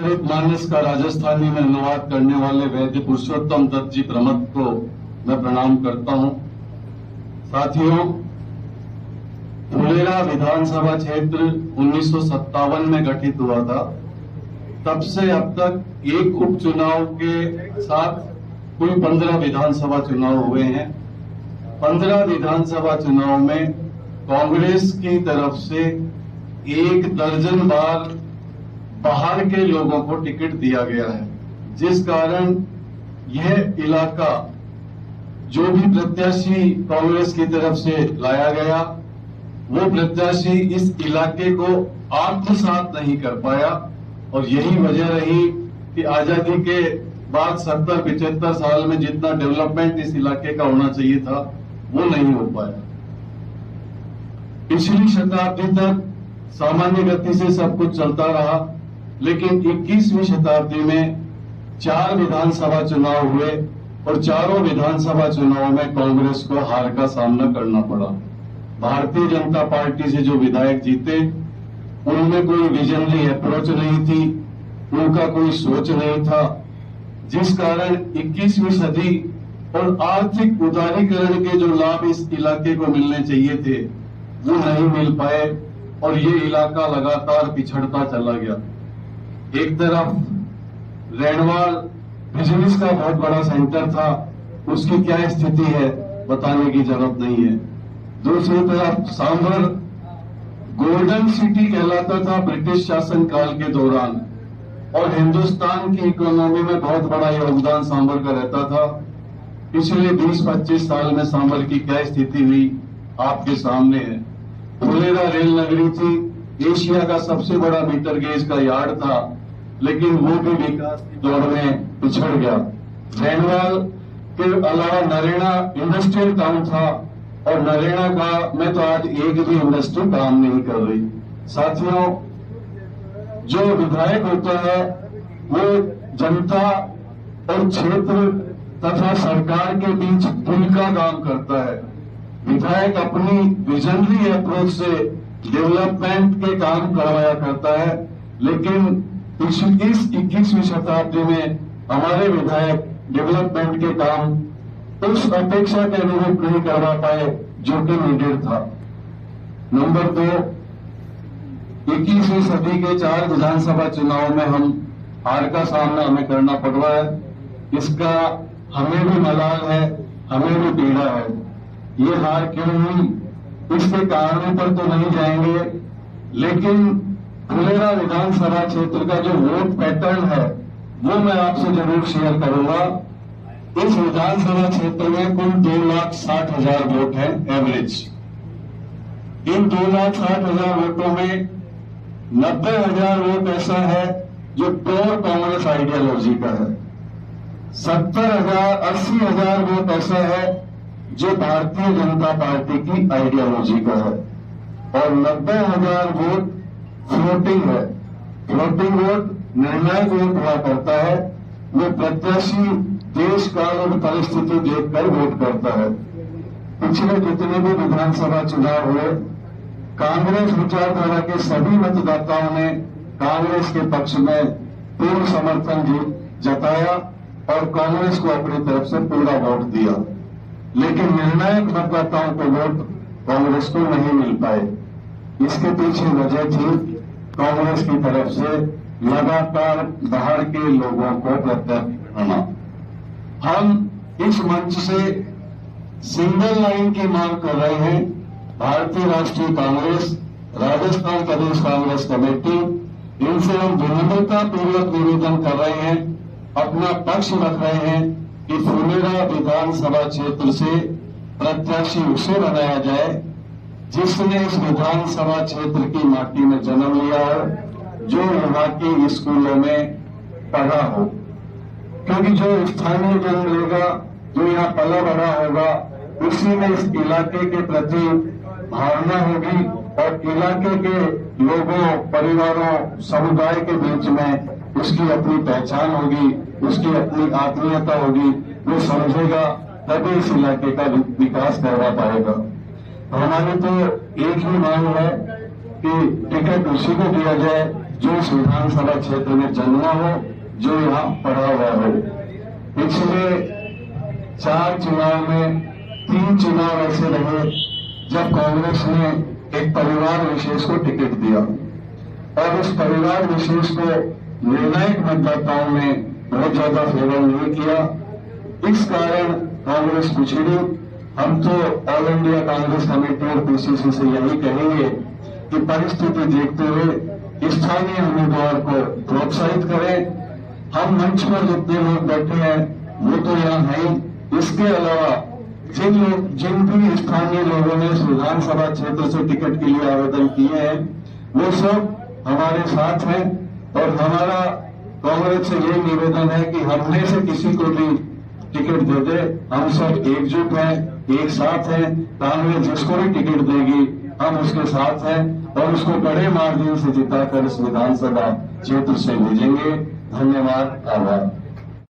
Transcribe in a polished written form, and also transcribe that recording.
रामचरितमानस का राजस्थानी में अनुवाद करने वाले वैद्य पुरुषोत्तम दत्त जी प्रमथ को मैं प्रणाम करता हूं। साथियों, फुलेरा विधानसभा क्षेत्र 1957 में गठित हुआ था। तब से अब तक एक उपचुनाव के साथ कुल 15 विधानसभा चुनाव हुए हैं। 15 विधानसभा चुनाव में कांग्रेस की तरफ से 1 दर्जन बार बाहर के लोगों को टिकट दिया गया है, जिस कारण यह इलाका जो भी प्रत्याशी कांग्रेस की तरफ से लाया गया, वो प्रत्याशी इस इलाके को आत्मसात नहीं कर पाया। और यही वजह रही कि आजादी के बाद 70-75 साल में जितना डेवलपमेंट इस इलाके का होना चाहिए था, वो नहीं हो पाया। पिछली शताब्दी तक सामान्य गति से सब कुछ चलता रहा, लेकिन 21वीं शताब्दी में 4 विधानसभा चुनाव हुए और चारों विधानसभा चुनाव में कांग्रेस को हार का सामना करना पड़ा। भारतीय जनता पार्टी से जो विधायक जीते, उनमें कोई विजनरी अप्रोच नहीं थी, उनका कोई सोच नहीं था, जिस कारण 21वीं सदी और आर्थिक उदारीकरण के जो लाभ इस इलाके को मिलने चाहिए थे, वो नहीं मिल पाए और ये इलाका लगातार पिछड़ता चला गया। एक तरफ रेणवाल बिजनेस का बहुत बड़ा सेंटर था, उसकी क्या स्थिति है बताने की जरूरत नहीं है। दूसरी तरफ सांभर गोल्डन सिटी कहलाता था ब्रिटिश शासन काल के दौरान, और हिंदुस्तान की इकोनॉमी में बहुत बड़ा योगदान सांभर का रहता था। पिछले 20-25 साल में सांभर की क्या स्थिति हुई आपके सामने है। फुलेरा रेल नगरी थी, एशिया का सबसे बड़ा मीटर गेज का यार्ड था, लेकिन वो भी विकास की दौड़ में पिछड़ गया। रेणवाल के अलावा नरेगा इंडस्ट्रियल टाउन था, और नरेगा का में तो आज एक भी इंडस्ट्री काम नहीं कर रही। साथियों, जो विधायक होता है वो जनता और क्षेत्र तथा सरकार के बीच पुल का काम करता है। विधायक अपनी विजनरी अप्रोच से डेवलपमेंट के काम करवाया करता है, लेकिन इस 21वीं शताब्दी में हमारे विधायक डेवलपमेंट के काम उस अपेक्षा के अनुरूप नहीं करवा पाए जो कि नीडेड था। नंबर 2, 21वीं सदी के 4 विधानसभा चुनाव में हम हार का सामना हमें करना पड़ रहा है। इसका हमें भी मलाल है, हमें भी पीड़ा है। ये हार क्यों हुई, इसके कारणों पर तो नहीं जाएंगे, लेकिन फुलेरा विधानसभा क्षेत्र का जो वोट पैटर्न है वो मैं आपसे जरूर शेयर करूंगा। इस विधानसभा क्षेत्र में कुल 2,60,000 वोट हैं एवरेज। इन 2,60,000 वोटों में 90,000 वोट ऐसा है जो प्योर कांग्रेस आइडियोलॉजी का है, 80,000 वोट ऐसा है जो भारतीय जनता पार्टी की आइडियोलॉजी का है, और 90,000 वोट फ्लोटिंग है। फ्लोटिंग वोट निर्णायक वोट हुआ करता है, वो प्रत्याशी देश काल और परिस्थिति देखकर वोट करता है। पिछले जितने भी विधानसभा चुनाव हुए, कांग्रेस विचारधारा के सभी मतदाताओं ने कांग्रेस के पक्ष में पूर्ण समर्थन जताया और कांग्रेस को अपनी तरफ से पूरा वोट दिया, लेकिन निर्णायक मतदाताओं को वोट कांग्रेस को नहीं मिल पाए। इसके पीछे वजह थी कांग्रेस की तरफ से लगातार बाहर के लोगों को प्रत्याशी बनाना। हम इस मंच से सिंगल लाइन की मांग कर रहे हैं। भारतीय राष्ट्रीय कांग्रेस, राजस्थान प्रदेश कांग्रेस कमेटी, इनसे हम विनम्रता पूर्वक निवेदन कर रहे हैं, अपना पक्ष रख रहे हैं कि फुलेरा विधानसभा क्षेत्र से प्रत्याशी उसे बनाया जाए जिसने इस विधानसभा क्षेत्र की माटी में जन्म लिया हो, जो यहाँ के स्कूलों में पढ़ा हो, क्योंकि जो स्थानीय जन्म लेगा, जो यहाँ पला बड़ा होगा, उसी में इस इलाके के प्रति भावना होगी और इलाके के लोगों, परिवारों, समुदाय के बीच में उसकी अपनी पहचान होगी, उसकी अपनी आत्मीयता होगी। वो समझेगा तभी इस इलाके का विकास करवा पाएगा। हमारी तो एक ही मांग है कि टिकट उसी को दिया जाए जो इस विधानसभा क्षेत्र में जन्मा हो, जो यहाँ पढ़ा हुआ हो। पिछले 4 चुनाव में 3 चुनाव ऐसे रहे जब कांग्रेस ने एक परिवार विशेष को टिकट दिया और उस परिवार विशेष को निर्णायक मतदाताओं ने बहुत ज्यादा फेवर नहीं किया। इस कारण कांग्रेस पिछड़ी। हम तो ऑल इंडिया कांग्रेस कमेटी और पीसीसी से यही कहेंगे कि परिस्थिति देखते हुए स्थानीय उम्मीदवार को प्रोत्साहित करें। हम मंच पर जितने लोग बैठे हैं वो तो यहाँ हैं, इसके अलावा जिन भी स्थानीय लोगों ने इस विधानसभा क्षेत्र से टिकट के लिए आवेदन किए हैं वो सब हमारे साथ हैं और हमारा कांग्रेस से ये निवेदन है कि हम में से किसी को भी टिकट दे दे। हम सब एकजुट हैं, एक साथ हैं। कांग्रेस जिसको भी टिकट देगी हम उसके साथ हैं और उसको बड़े मार्जिन से जिताकर इस विधानसभा क्षेत्र से भेजेंगे। धन्यवाद, आभार।